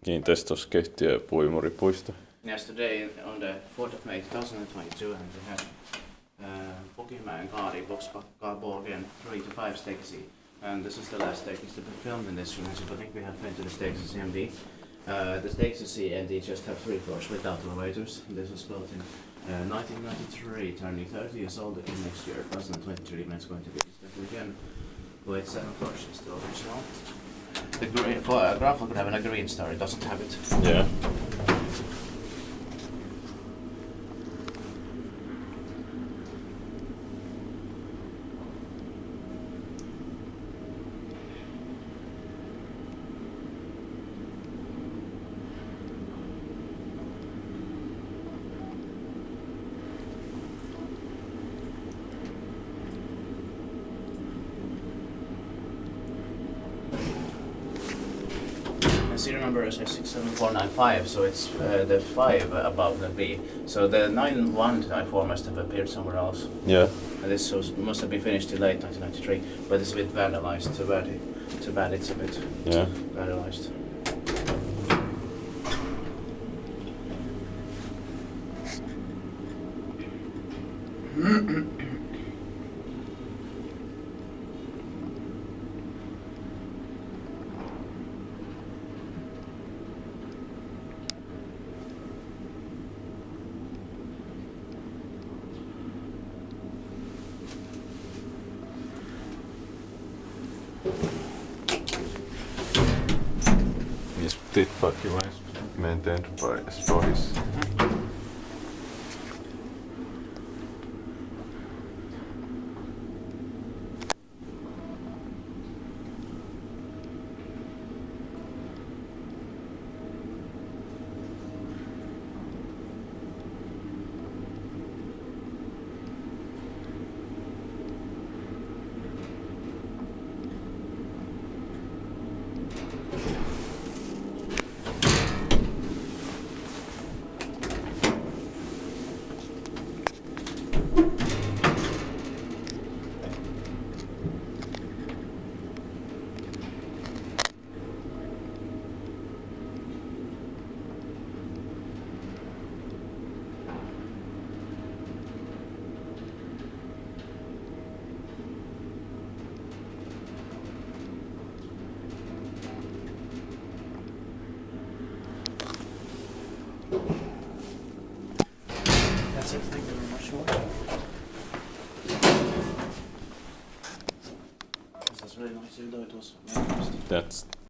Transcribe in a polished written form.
kiinteistöskehtiö puimuripuisto. Yes, today on the 4th of May 2022, and we had Pukinmäenkaari boxcar ball again 3 to 5 stakes. And this is the last stakes to be filmed in this room, so I think we have been to the stakes at CMD. The stakes at CMD just have 3 floors without elevators. This was built in 1993, turning 30 years old again next year, 2023, and it's going to be again with 7 floors, it's still original. The green, for a graphic could have a green star, it doesn't have it. Yeah. Serial number is 67495, so it's the 5 above the B. So the 9194 must have appeared somewhere else. Yeah. And this must have been finished in late 1993, but it's a bit vandalized. Too bad it's a bit vandalized. Is dit documents maintained by Stories? That's it, thank you very much. That's really nice, even though it was That's